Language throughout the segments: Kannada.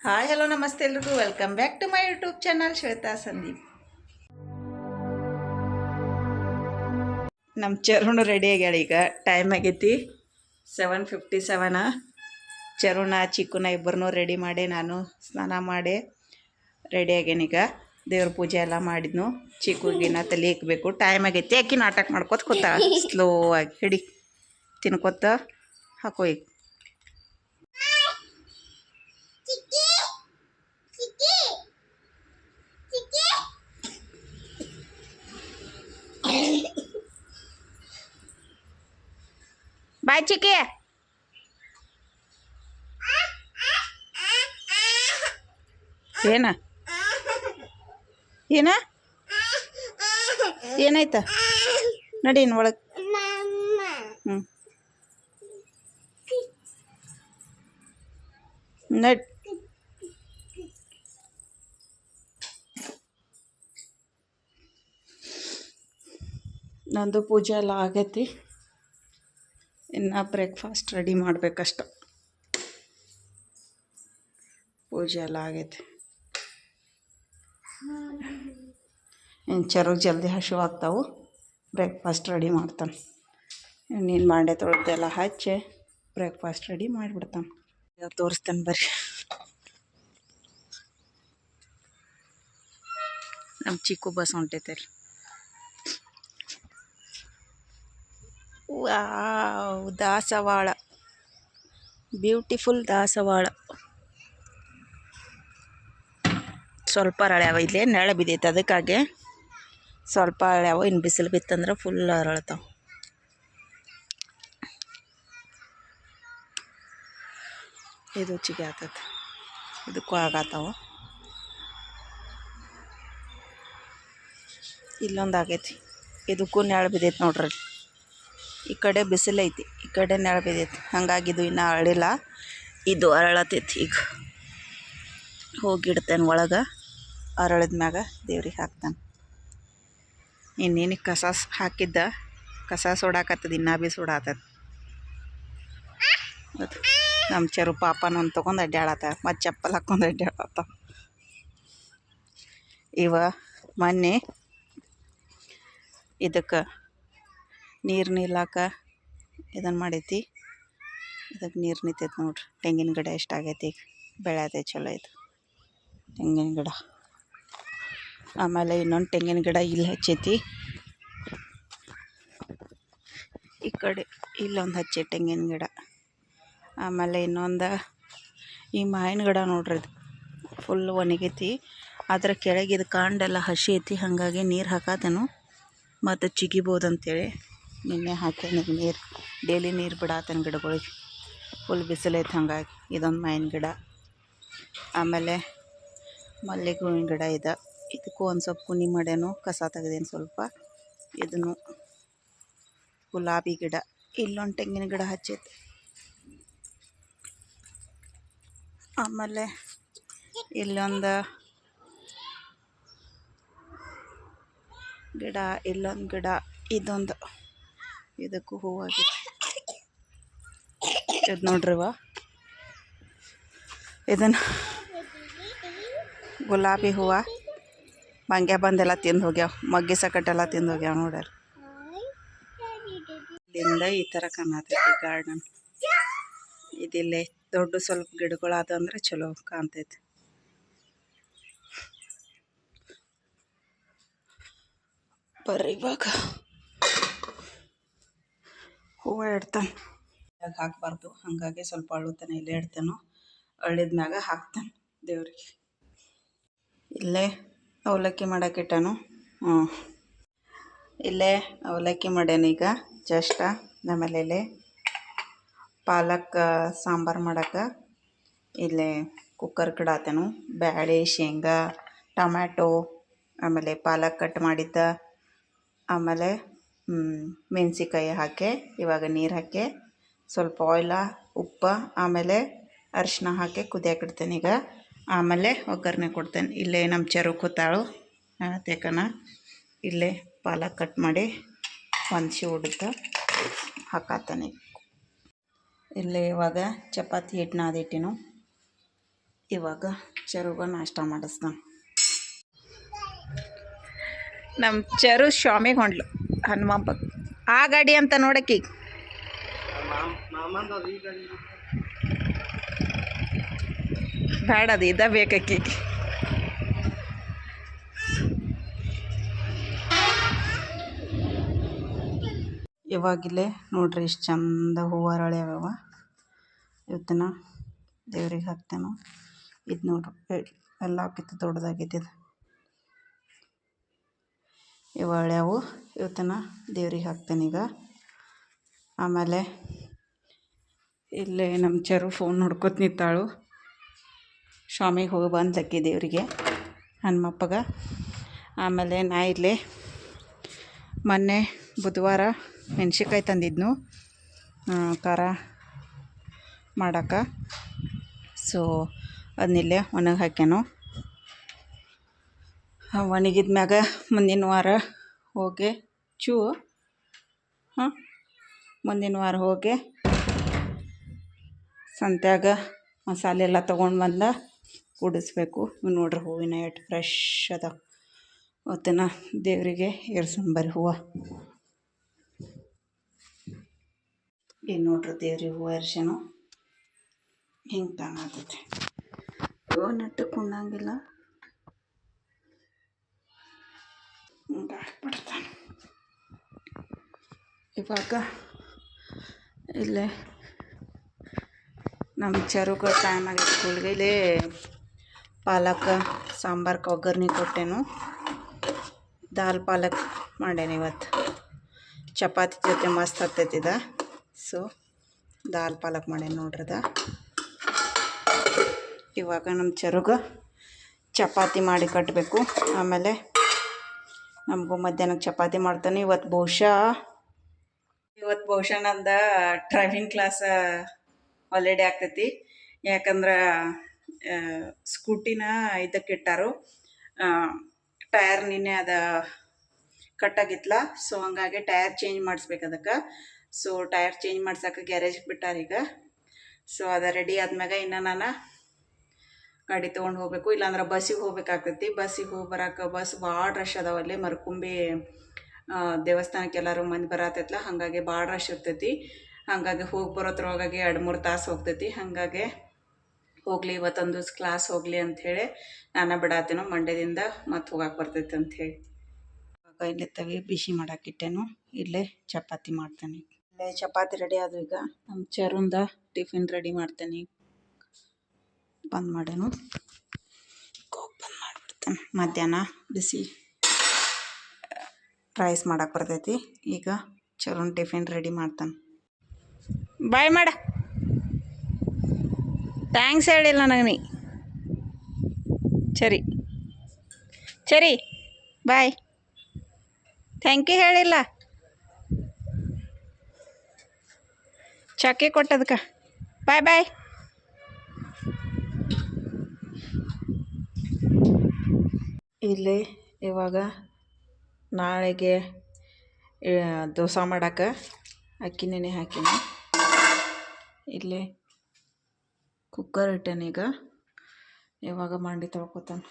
ಹಾಯ್ ಹಲೋ ನಮಸ್ತೆ ಎಲ್ರಿಗೂ welcome back to my YouTube channel Shweta Sandeep. ನಮ್ಮ ಚರುಣ್ ರೆಡಿ ಆಗ್ಯಾಳ. ಈಗ ಟೈಮ್ ಆಗೈತಿ 7:57. ಚರುಣ ಚಿಕ್ಕುನ ಇಬ್ಬರನ್ನೂ ರೆಡಿ ಮಾಡಿ ನಾನು ಸ್ನಾನ ಮಾಡಿ ರೆಡಿ ಆಗ್ಯಾನೀಗ. ದೇವ್ರ ಪೂಜೆ ಎಲ್ಲ ಮಾಡಿದ್ನು. ಚಿಕ್ಕುಗಿನ ತಲೆ ಇಕ್ಬೇಕು. ಟೈಮ್ ಆಗೈತಿ. ಆಕಿ ನಾಟಕ ಮಾಡ್ಕೊತ ಕೂತಾಳ. ಸ್ಲೋ ಆಗಿ ಹಿಡಿ ತಿನ್ಕೊತ ಹಾಕೋ. ಈಗ ಬಾಯ್ ಚಿಕ್ಕಿ. ಏನ ಏನ ಏನಾಯ್ತ? ನಡಿ ಇನ್ನು ಒಳಗೆ. ನಡಿ. ನಂದು ಪೂಜೆ ಎಲ್ಲ ಆಗೈತಿ. ಇನ್ನು ಬ್ರೇಕ್ಫಾಸ್ಟ್ ರೆಡಿ ಮಾಡಬೇಕಷ್ಟ. ಪೂಜೆ ಎಲ್ಲ ಆಗೈತಿ. ಇನ್ನು ಚರುಗ್ ಜಲ್ದಿ ಹಸಿವು ಆಗ್ತಾವು. ಬ್ರೇಕ್ಫಾಸ್ಟ್ ರೆಡಿ ಮಾಡ್ತಾನೆ. ನೀನು ಬಾಂಡೆ ತೊಳೆದೆಲ್ಲ ಹಚ್ಚಿ ಬ್ರೇಕ್ಫಾಸ್ಟ್ ರೆಡಿ ಮಾಡಿಬಿಡ್ತಾನೆ. ತೋರಿಸ್ತಾನೆ ಬರ್ರಿ. ನಮ್ಮ ಚಿಕ್ಕು ಬಸ್ ಹೊಂಟೈತೆ ರೀ. ವಾವ್, ದಾಸವಾಳ, ಬ್ಯೂಟಿಫುಲ್ ದಾಸವಾಳ. ಸ್ವಲ್ಪ ಅರಳ್ಯಾವ. ಇಲ್ಲೇ ನೆಳ ಬಿದ್ದೈತೆ, ಅದಕ್ಕಾಗೆ ಸ್ವಲ್ಪ ಅರಳ್ಯಾವ. ಇನ್ನು ಬಿಸಿಲು ಬಿತ್ತಂದ್ರೆ ಫುಲ್ ಅರಳ್ತಾವ. ಇದು ಚಿಗೆ ಆಗ್ತೈತೆ, ಇದಕ್ಕೂ ಆಗತ್ತಾವ. ಇಲ್ಲೊಂದು ಆಗೈತಿ, ಇದಕ್ಕೂ ನೆಳ ಬಿದ್ದೈತೆ ನೋಡ್ರಿ. ಈ ಕಡೆ ಬಿಸಿಲೈತಿ, ಈ ಕಡೆ ನೆಳ ಬಿದ್ದೈತಿ. ಹಂಗಾಗಿ ಇದು ಇನ್ನೂ ಅರಳಿಲ್ಲ. ಇದು ಅರಳತೈತಿ. ಈಗ ಹೋಗಿಡ್ತೇನೆ ಒಳಗೆ. ಅರಳಿದ ಮ್ಯಾಗ ದೇವ್ರಿಗೆ ಹಾಕ್ತಾನೆ. ಇನ್ನೇನು ಕಸ ಹಾಕಿದ್ದ ಕಸ ಸುಡಾಕತ್ತದ. ಇನ್ನೂ ಭೀ ಸುಡಾತದ. ಅದು ನಮ್ಮ ಚರು ಪಾಪನ ಒಂದು ತೊಗೊಂಡು ಅಡ್ಡಾಡತ್ತ. ಮತ್ತು ಚಪ್ಪಲ್ ಹಾಕ್ಕೊಂಡು ಅಡ್ಡಾಡತ್ತ. ಇವ ಮೊನ್ನೆ ಇದಕ್ಕೆ ನೀರು ನಿಲ್ಲಾಕ ಇದನ್ನು ಮಾಡೈತಿ. ಇದಕ್ಕೆ ನೀರು ನಿಂತೈತಿ ನೋಡ್ರಿ. ತೆಂಗಿನ ಗಿಡ ಎಷ್ಟಾಗೈತಿ. ಈಗ ಬೆಳೆಯದೆ ಚಲೋ ಐತೆ ತೆಂಗಿನ ಗಿಡ. ಆಮೇಲೆ ಇನ್ನೊಂದು ತೆಂಗಿನ ಗಿಡ ಇಲ್ಲಿ ಹಚ್ಚೈತಿ. ಈ ಕಡೆ ಇಲ್ಲೊಂದು ಹಚ್ಚಿ ತೆಂಗಿನ ಗಿಡ. ಆಮೇಲೆ ಇನ್ನೊಂದು ಈ ಮಾವಿನ ಗಿಡ ನೋಡ್ರಿ. ಇದು ಫುಲ್ ಒಣಗೈತಿ. ಅದರ ಕೆಳಗಿದು ಕಾಂಡೆಲ್ಲ ಹಸಿ ಐತಿ. ಹಾಗಾಗಿ ನೀರು ಹಾಕತೇನು ಮತ್ತು ಚಿಗಿಬೋದು ಅಂತೇಳಿ ನಿನ್ನೆ ಹಾಕೇನೆ ನೀರು. ಡೈಲಿ ನೀರು ಬಿಡಾತೇನೆ ಗಿಡಗಳಿಗೆ. ಫುಲ್ ಬಿಸಿಲೈತೆ. ಹಾಗಾಗಿ ಇದೊಂದು ಮಾವಿನ ಗಿಡ. ಆಮೇಲೆ ಮಲ್ಲಿಗೆ ಹೂವಿನ ಗಿಡ ಇದೆ. ಇದಕ್ಕೂ ಒಂದು ಸ್ವಲ್ಪ ಕುನಿ ಮಾಡ್ಯಾನು. ಕಸ ತೆಗ್ದೇನು ಸ್ವಲ್ಪ. ಇದನ್ನು ಗುಲಾಬಿ ಗಿಡ. ಇಲ್ಲೊಂದು ತೆಂಗಿನ ಗಿಡ ಹಚ್ಚೈತಿ. ಆಮೇಲೆ ಇಲ್ಲೊಂದು ಗಿಡ, ಇಲ್ಲೊಂದು ಗಿಡ, ಇದೊಂದು. ಇದಕ್ಕೂ ಹೂವಾಗೈತಿ. ಇದು ನೋಡ್ರಿವ, ಇದನ್ನು ಗುಲಾಬಿ ಹೂವು ಮಂಗ್ಯ ಬಂದೆಲ್ಲ ತಿಂದು ಹೋಗ್ಯಾವ. ಮಗ್ಗಿ ಸಕಟ್ಟೆಲ್ಲ ತಿಂದು ಹೋಗ್ಯಾವ ನೋಡ್ಯಾರ. ಇಲ್ಲಿಂದ ಈ ಥರ ಕಾಣತೈತಿ ಗಾರ್ಡನ್. ಇದಿಲ್ಲೇ ದೊಡ್ಡ ಸ್ವಲ್ಪ ಗಿಡಗಳಾದಂದ್ರೆ ಚಲೋ ಕಾಣ್ತೈತಿ. ಬರ್ರಿ ಇವಾಗ ಹೂವು ಇಡ್ತಾನೆ. ಹಾಕಬಾರ್ದು, ಹಾಗಾಗಿ ಸ್ವಲ್ಪ ಅಳುತ್ತಾನೆ. ಇಲ್ಲೇ ಇಡ್ತೇನೋ. ಅಳಿದ ಮ್ಯಾಗ ಹಾಕ್ತಾನೆ ದೇವ್ರಿಗೆ. ಇಲ್ಲೇ ಅವಲಕ್ಕಿ ಮಾಡೋಕ್ಕಿಟ್ಟಾನು. ಇಲ್ಲೇ ಅವಲಕ್ಕಿ ಮಾಡ್ಯಾನ ಈಗ ಜಸ್ಟ್. ಆಮೇಲೆ ಇಲ್ಲೇ ಪಾಲಕ್ ಸಾಂಬಾರು ಮಾಡೋಕೆ ಇಲ್ಲೇ ಕುಕ್ಕರ್ ಕಿಡಾತೇನು. ಬ್ಯಾಳೆ, ಶೇಂಗಾ, ಟೊಮ್ಯಾಟೊ, ಆಮೇಲೆ ಪಾಲಕ್ ಕಟ್ ಮಾಡಿದ್ದ, ಆಮೇಲೆ ಮೆಣಸಿಕಾಯಿ ಹಾಕಿ ಇವಾಗ ನೀರು ಹಾಕಿ ಸ್ವಲ್ಪ ಆಯಿಲ, ಉಪ್ಪು, ಆಮೇಲೆ ಅರಿಶಿನ ಹಾಕಿ ಕುದಿಯಾಕಿಡ್ತೇನೆ ಈಗ. ಆಮೇಲೆ ಒಗ್ಗರಣೆ ಕೊಡ್ತೇನೆ. ಇಲ್ಲೇ ನಮ್ಮ ಚರು ಕೂತಾಳು ತೇಕನ. ಇಲ್ಲೇ ಪಾಲಕ್ ಕಟ್ ಮಾಡಿ ಹೊಂದಿಸಿ ಉಡ್ದು ಹಾಕಾತಾನೆ. ಇಲ್ಲೇ ಇವಾಗ ಚಪಾತಿ ಹಿಟ್ಟು ನಾದಿಟ್ಟಿನು. ಇವಾಗ ಚರುಗ ನಾಷ್ಟ ಮಾಡಿಸ್ತಾನೆ. ನಮ್ಮ ಚರು ಶಾಮಿಗೆ ಹೊಂಡ್ಲು ಹನುಮಪ್ಪ ಆ ಗಾಡಿ ಅಂತ ನೋಡಕ್ಕಿ ಬೇಡ ಅದು ಇದ ಬೇಕಕ್ಕಿ. ಇವಾಗಿಲ್ಲೇ ನೋಡ್ರಿ ಇಷ್ಟು ಚಂದ ಹೂವು ಅರಳ್ಯಾವ. ಇವತ್ತನ ದೇವ್ರಿಗೆ ಹಾಕ್ತೇನೆ. ಇದು ನೋಡ್ರಿ ಎಲ್ಲ ಹಾಕಿತ್ತು ದೊಡ್ಡದಾಗೈತಿ. ಇದು ಇವು ಹಳ್ಯಾವು. ಇವತ್ತನ ದೇವ್ರಿಗೆ ಹಾಕ್ತೇನೆ ಈಗ. ಆಮೇಲೆ ಇಲ್ಲೇ ನಮ್ಮ ಚರು ಫೋನ್ ನೋಡ್ಕೊತ ನಿಂತಾಳು. ಸ್ವಾಮಿಗೆ ಹೋಗಿ ಬಂದ್ಲಕ್ಕಿ ದೇವರಿಗೆ ಹನುಮಪ್ಪಗೆ. ಆಮೇಲೆ ನಾ ಇಲ್ಲೇ ಮೊನ್ನೆ ಬುಧವಾರ ಮೆಣ್ಸಿನ್ಕಾಯಿ ತಂದಿದ್ನು ಖಾರ ಮಾಡಕ್ಕೆ. ಸೊ ಅದನ್ನಿಲ್ಲೇ ಒಣಗಿ ಹಾಕ್ಯಾನು. ಒಣಗಿದ ಮ್ಯಾಗ ಮುಂದಿನ ವಾರ ಹೋಗಿ ಮುಂದಿನ ವಾರ ಹೋಗಿ ಸಂತ್ಯಾಗ ಮಸಾಲೆ ಎಲ್ಲ ತೊಗೊಂಡು ಬಂದ ಕೂಡಿಸ್ಬೇಕು. ನೋಡ್ರಿ ಹೂವಿನ ಎಷ್ಟು ಫ್ರೆಶ್ ಅದ. ಅವತ್ತಿನ ದೇವರಿಗೆ ಏರ್ಸಂಬರಿ ಹೂವು. ಈಗ ನೋಡ್ರಿ ದೇವ್ರಿಗೆ ಹೂವು ಏರ್ಸ್ಯಾನು. ಹಿಂಗೆ ಕಾಣತೈತಿ. ಹೂವು ನೆಟ್ಟಕ್ಕೆ ಉಣ್ಣಂಗಿಲ್ಲ. ಹಿಂಗೆ ಹಾಕ್ಬಿಡ್ತಾನೆ. ಇವಾಗ ಇಲ್ಲೇ ನಮ್ಮ ಚರುಗ ಟೈಮ್ ಆಗೈತೆ ಸ್ಕೂಲ್ಗೆ. ಇಲ್ಲೇ ಪಾಲಕ್ ಸಾಂಬಾರ್ಗೆ ಒಗ್ಗರ್ಣೆ ಕೊಟ್ಟೆನು. ದಾಲ್ ಪಾಲಕ್ ಮಾಡೇನಿ ಇವತ್ತು. ಚಪಾತಿ ಜೊತೆ ಮಸ್ತ್ ಹತ್ತೈತಿದ. ಸೊ ದಾಲ್ ಪಾಲಕ್ ಮಾಡೇನಿ ನೋಡ್ರದ. ಇವಾಗ ನಮ್ಮ ಚರುಗ ಚಪಾತಿ ಮಾಡಿ ಕಟ್ಟಬೇಕು. ಆಮೇಲೆ ನಮಗೂ ಮಧ್ಯಾಹ್ನಕ್ಕೆ ಚಪಾತಿ ಮಾಡ್ತಾನೆ. ಇವತ್ತು ಬಹುಶಃ ನಂದು ಡ್ರೈವಿಂಗ್ ಕ್ಲಾಸ್ ಹಾಲಿಡೇ ಆಗ್ತೈತಿ. ಯಾಕಂದ್ರೆ ಸ್ಕೂಟಿನ ಇದಕ್ಕೆ ಇಟ್ಟಾರು. ಟಯರ್ ನಿನ್ನೆ ಅದ ಕಟ್ಟಾಗಿತ್ತಲ್ಲ. ಸೊ ಹಂಗಾಗಿ ಟಯರ್ ಚೇಂಜ್ ಮಾಡಿಸ್ಬೇಕು ಅದಕ್ಕೆ. ಸೊ ಟಯರ್ ಚೇಂಜ್ ಮಾಡ್ಸೋಕೆ ಗ್ಯಾರೇಜ್ಗೆ ಬಿಟ್ಟಾರೀಗ. ಸೊ ಅದು ರೆಡಿ ಆದ್ಮ್ಯಾಗ ಇನ್ನು ನಾನು ಗಾಡಿ ತೊಗೊಂಡು ಹೋಗಬೇಕು. ಇಲ್ಲಾಂದ್ರೆ ಬಸ್ಸಿಗೆ ಹೋಗ್ಬೇಕಾಗ್ತೈತಿ. ಬಸ್ಸಿಗೆ ಹೋಗಿ ಬರೋಕೆ ಬಸ್ ಭಾಳ ರಶ್ ಅದಾವಲ್ಲಿ. ಮರಕುಂಬಿ ದೇವಸ್ಥಾನಕ್ಕೆ ಎಲ್ಲರೂ ಮಂದಿ ಬರತ್ತೈತಲ್ಲ, ಹಾಗಾಗಿ ಭಾಳ ರಶ್ ಇರ್ತೈತಿ. ಹಾಗಾಗಿ ಹೋಗಿ ಬರೋದ್ರೊಳಗಾಗಿ 2-3 ತಾಸು ಹೋಗ್ತೈತಿ. ಹಾಗಾಗಿ ಹೋಗಲಿ ಇವತ್ತೊಂದು ಕ್ಲಾಸ್ ಹೋಗಲಿ ಅಂಥೇಳಿ ನಾನು ಬಿಡಾತೇನೋ. ಮಂಡ್ಯದಿಂದ ಮತ್ತೆ ಹೋಗಕ್ಕೆ ಬರ್ತೈತೆ ಅಂಥೇಳಿ ಇವಾಗ ಇಲ್ಲೇ ತವಿ ಬಿಸಿ ಮಾಡಾಕಿಟ್ಟೇನು. ಇಲ್ಲೇ ಚಪಾತಿ ಮಾಡ್ತೇನೆ. ಇಲ್ಲೇ ಚಪಾತಿ ರೆಡಿ ಆದ್ವು. ಈಗ ನಮ್ಮ ಚರುಂದ ಟಿಫಿನ್ ರೆಡಿ ಮಾಡ್ತೇನೆ. ಬಂದ್ ಮಾಡೇನು. ಬಂದ್ ಮಾಡಿಬಿಡ್ತೇನೆ. ಮಧ್ಯಾಹ್ನ ಬಿಸಿ ರೈಸ್ ಮಾಡಕ್ಕೆ ಬರ್ತೈತಿ. ಈಗ ಚರುನ್ ಟಿಫಿನ್ ರೆಡಿ ಮಾಡ್ತಾನೆ. ಬಾಯ್ ಮಾಡ. ಥ್ಯಾಂಕ್ಸ್ ಹೇಳಿಲ್ಲ ನನಗೆ ನೀ. ಸರಿ ಬಾಯ್. ಥ್ಯಾಂಕ್ ಯು ಹೇಳಿಲ್ಲ. ಚಾಕಿ ಕೊಟ್ಟದಕ್ಕೆ ಬಾಯ್. ಇಲ್ಲಿ ಇವಾಗ ನಾಳೆಗೆ ದೋಸೆ ಮಾಡೋಕೆ ಅಕ್ಕಿ ನೆನೆ ಹಾಕಿನಿ. ಇಲ್ಲಿ ಕುಕ್ಕರ್ ಇಟ್ಟೇನೆ. ಈಗ ಇವಾಗ ಮಂಡಿ ತೊಳ್ಕೊತಾನೆ.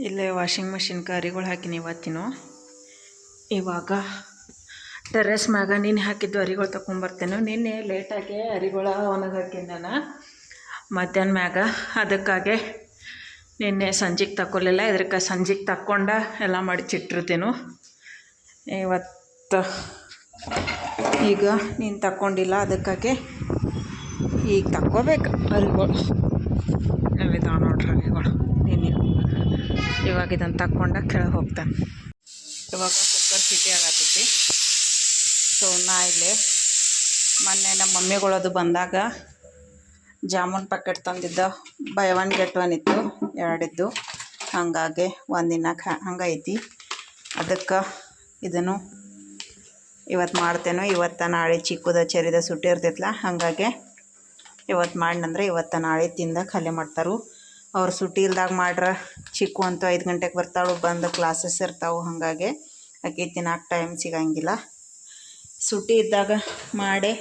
ಇಲ್ಲೇ ವಾಷಿಂಗ್ ಮಿಷಿನ್ಗೆ ಅರಿಗಳು ಹಾಕಿನಿ ಇವತ್ತಿನ. ಇವಾಗ ಟೆರೆಸ್ ಮ್ಯಾಗ ನಿನ್ನೆ ಹಾಕಿದ್ದು ಅರಿಗಳು ತೊಗೊಂಬರ್ತೇನೆ. ನಿನ್ನೆ ಲೇಟಾಗಿ ಅರಿಗಳ ಒಣಗಿ ಹಾಕಿನಿ ನಾನು ಮಧ್ಯಾಹ್ನ ಮ್ಯಾಗ. ಅದಕ್ಕಾಗಿ ನಿನ್ನೆ ಸಂಜೆಗೆ ತಗೊಳ್ಳಿಲ್ಲ. ಇದಕ್ಕೆ ಸಂಜೆಗೆ ತಕ್ಕೊಂಡ ಎಲ್ಲ ಮಡಿಚಿಟ್ಟಿರ್ತೀನು. ಇವತ್ತು ಈಗ ನೀನು ತಕ್ಕೊಂಡಿಲ್ಲ, ಅದಕ್ಕಾಗಿ ಈಗ ತಕ್ಕೋಬೇಕು ಅರಿಗಳು. ಎಲ್ಲಿದ್ದಾವೆ ನೋಡ್ರಿ ಅರಿಗಳು. ನೀನು ಇವಾಗ ಇದನ್ನು ತಕ್ಕೊಂಡ ಕೆಳಗೆ ಹೋಗ್ತಾನೆ. ಇವಾಗ ಕುಕ್ಕರ್ ಸಿಟಿ ಆಗತ್ತೈತಿ. ಸೊ ನಾ ಇಲ್ಲಿ ಮೊನ್ನೆ ನಮ್ಮ ಮಮ್ಮಿಗಳದು ಬಂದಾಗ ಜಾಮೂನ್ ಪ್ಯಾಕೆಟ್ ತಂದಿದ್ದ. ಬೈ 1 get 1 ಇತ್ತು, 2 ಇದ್ದು. ಹಾಗಾಗಿ ಒಂದಿನ ಹಂಗೈತಿ. ಅದಕ್ಕೆ ಇದನ್ನು ಇವತ್ತು ಮಾಡ್ತೇನೆ. ಇವತ್ತು ನಾಳೆ ಚಿಕ್ಕದ ಚೆರಿದ ಸುಟ್ಟಿ ಇರ್ತೈತಲ್ಲ, ಹಾಗಾಗಿ ಇವತ್ತು ಮಾಡಿನಂದ್ರೆ ಇವತ್ತು ನಾಳೆ ತಿಂದ ಖಾಲಿ ಮಾಡ್ತಾರೆ. ಅವ್ರು ಸುಟ್ಟಿ ಇಲ್ದಾಗ ಮಾಡ್ರೆ ಚಿಕ್ಕು ಅಂತೂ 5 ಗಂಟೆಗೆ ಬರ್ತಾಳು. ಬಂದು ಕ್ಲಾಸಸ್ ಇರ್ತಾವೆ. ಹಾಗಾಗಿ ಆಕೆ ತಿನ್ನಕ್ಕೆ ಟೈಮ್ ಸಿಗಂಗಿಲ್ಲ. ಸುಟ್ಟಿ ಇದ್ದಾಗ ಮಾಡಿ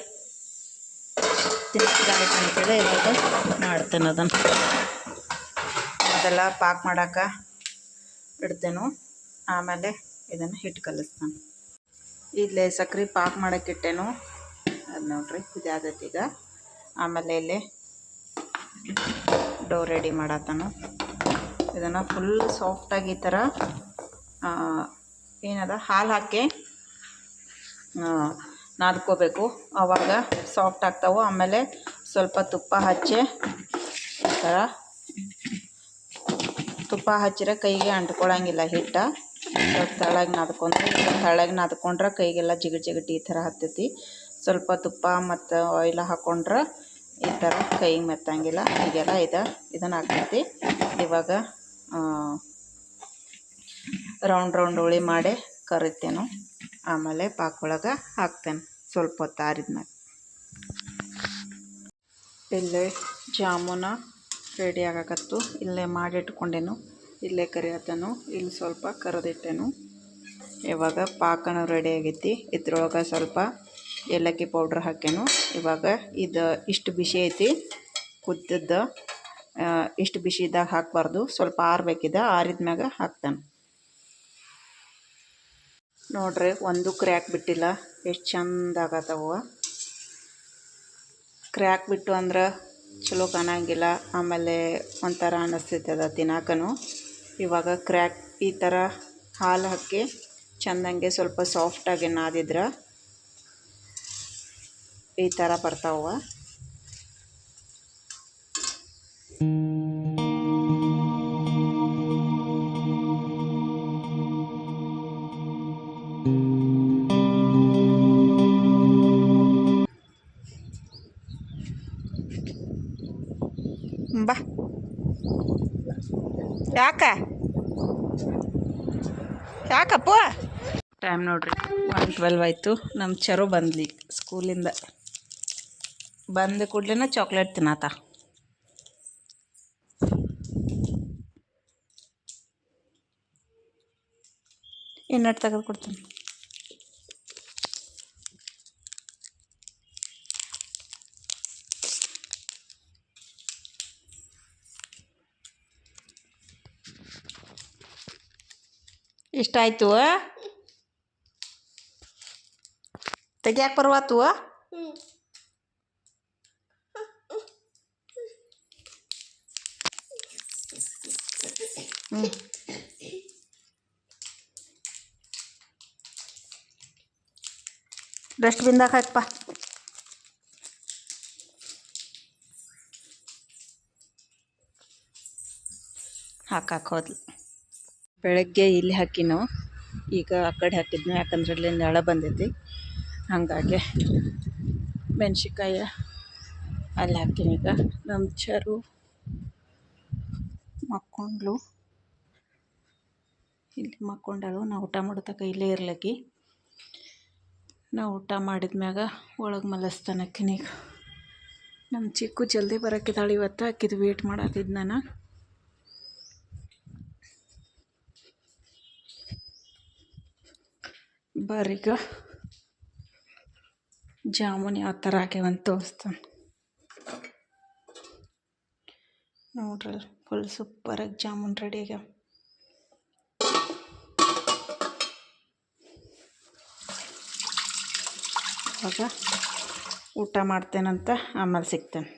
ತಿನ್ನೋದಾಯ್ತು ಅಂತೇಳಿ ಇವಾಗ ಮಾಡ್ತೇನೆ. ಅದನ್ನು ಮೊದಲ ಪಾಕ ಮಾಡೋಕೆ ಇಡ್ತೇನೆ, ಆಮೇಲೆ ಇದನ್ನು ಹಿಟ್ಟು ಕಲಿಸ್ತಾನೆ. ಇಲ್ಲೇ ಸಕ್ರೆ ಪಾಕ ಮಾಡೋಕೆ ಇಟ್ಟೇನು, ಅದು ನೋಡ್ರಿ ಇದಾದೈತಿ ಈಗ. ಆಮೇಲೆ ಇಲ್ಲಿ ಡೋ ರೆಡಿ ಮಾಡತ್ತಾನು. ಇದನ್ನು ಫುಲ್ ಸಾಫ್ಟಾಗಿ ಈ ಥರ ಏನದ ಹಾಲು ಹಾಕಿ ನಾದ್ಕೋಬೇಕು, ಆವಾಗ ಸಾಫ್ಟ್ ಆಗ್ತಾವೆ. ಆಮೇಲೆ ಸ್ವಲ್ಪ ತುಪ್ಪ ಹಚ್ಚಿ ಈ ಥರ ತುಪ್ಪ ಹಚ್ಚಿದ್ರೆ ಕೈಗೆ ಅಂಟ್ಕೊಳಂಗಿಲ್ಲ ಹಿಟ್ಟು. ಸ್ವಲ್ಪ ತೆಳ್ಳಗೆ ನಾದ್ಕೊಂಡ್ರೆ ಕೈಗೆಲ್ಲ ಜಿಗಟ್ ಈ ಥರ ಹತ್ತೈತಿ. ಸ್ವಲ್ಪ ತುಪ್ಪ ಮತ್ತು ಆಯಿಲ್ ಹಾಕ್ಕೊಂಡ್ರೆ ಈ ಥರ ಕೈಗೆ ಮೆತ್ತಂಗಿಲ್ಲ. ಹೀಗೆಲ್ಲ ಇದನ್ನು ಹಾಕ್ತೈತಿ. ಇವಾಗ ರೌಂಡ್ ಉಳಿ ಮಾಡಿ ಕರಿತೇನೆ, ಆಮೇಲೆ ಪಾಕೊಳಗೆ ಹಾಕ್ತೇನೆ ಸ್ವಲ್ಪ ಹೊತ್ತು ಆರಿದ್ಮೇಲೆ. ಇಲ್ಲೇ ಜಾಮೂನ ರೆಡಿ ಆಗಕತ್ತು. ಇಲ್ಲೇ ಮಾಡಿಟ್ಕೊಂಡೇನು, ಇಲ್ಲೇ ಕರಿಯತ್ತೇನು. ಇಲ್ಲಿ ಸ್ವಲ್ಪ ಕರೆದಿಟ್ಟೇನು. ಇವಾಗ ಪಾಕನೂ ರೆಡಿ ಆಗೈತಿ. ಇದ್ರೊಳಗೆ ಸ್ವಲ್ಪ ಏಲಕ್ಕಿ ಪೌಡ್ರ್ ಹಾಕೇನು. ಇವಾಗ ಇಷ್ಟು ಬಿಸಿ ಐತಿ ಕುದ್ದದ್ದು. ಇಷ್ಟು ಬಿಸಿ ಇದ್ದಾಗ ಹಾಕಬಾರ್ದು, ಸ್ವಲ್ಪ ಆರಬೇಕಿದೆ. ಆರಿದ್ಮ್ಯಾಗ ಹಾಕ್ತಾನೆ. ನೋಡ್ರಿ ಒಂದು ಕ್ರ್ಯಾಕ್ ಬಿಟ್ಟಿಲ್ಲ, ಎಷ್ಟು ಚಂದ ಆಗತ್ತವ. ಕ್ರ್ಯಾಕ್ ಬಿಟ್ಟು ಅಂದ್ರೆ ಚಲೋ ಕಾಣಂಗಿಲ್ಲ, ಆಮೇಲೆ ಒಂಥರ ಅನ್ನಿಸ್ತೈತದ ತಿನ್ನಾಕನು. ಇವಾಗ ಕ್ರ್ಯಾಕ್ ಈ ಥರ ಹಾಲು ಹಾಕಿ ಚೆಂದಂಗೆ ಸ್ವಲ್ಪ ಸಾಫ್ಟಾಗಿ ನಾದಿದ್ರೆ ಈ ಥರ ಬರ್ತಾವ. ಬಾ ಯಾಕಪ್ಪ ಟೈಮ್ ನೋಡ್ರಿ 1:12 ಆಯಿತು. ನಮ್ಮ ಚರು ಬಂದ್ಲಿ ಸ್ಕೂಲಿಂದ. ಬಂದ ಕೂಡಲೇ ಚಾಕ್ಲೇಟ್ ತಿನ್ನತ್ತ. ಇನ್ನಟ್ಟು ತೆಗೆದು ಕೊಡ್ತೀನಿ. ಇಷ್ಟ ಆಯ್ತು, ತೆಗಿಯಾಕೆ ಬರ್ವಾತು. ಡಸ್ಟ್ಬಿನ್ದಾಗ ಹಾಕಪ್ಪ. ಹಾಕಕ್ಕೆ ಹೋದ್ಲು. ಬೆಳಗ್ಗೆ ಇಲ್ಲಿ ಹಾಕಿನೋ, ಈಗ ಆ ಕಡೆ ಹಾಕಿದ್ನು. ಯಾಕಂದ್ರೆ ಅಲ್ಲಿ ನೆಳ ಬಂದೈತಿ, ಹಾಗಾಗಿ ಮೆಣ್ಸಿನ್ಕಾಯಿ ಅಲ್ಲಿ ಹಾಕಿನಿ. ಈಗ ನಮ್ಮ ಚರು ಮಕ್ಕೊಂಡ್ಲು, ಇಲ್ಲಿ ಮಕ್ಕೊಂಡಳು. ನಾವು ಊಟ ಮಾಡೋತಕ ಇಲ್ಲೇ ಇರ್ಲಕ್ಕಿ. ನಾವು ಊಟ ಮಾಡಿದ್ಮ್ಯಾಗ ಒಳಗೆ ಮಲಸ್ತಾನೆ ಆಕಿನೀಗ. ನಮ್ಮ ಚಿಕ್ಕು ಜಲ್ದಿ ಬರೋಕ್ಕಿದ್ದಾಳೆ ಇವತ್ತು. ಆಕಿದು ವೇಟ್ ಮಾಡತ್ತಿದ್ದು ನಾನು. ಬರ್ರೀಗ ಜಾಮೂನ್ ಯಾವ ಥರ ಆಗ್ಯಾವಂತ ತೋರಿಸ್ತಾನೆ. ನೋಡ್ರಿ ಫುಲ್ ಸೂಪರಾಗಿ ಜಾಮೂನ್ ರೆಡಿ ಆಗ್ಯಾವ. ಇವಾಗ ಊಟ ಮಾಡ್ತೇನಂತ ಆಮೇಲೆ ಸಿಗ್ತೇನೆ.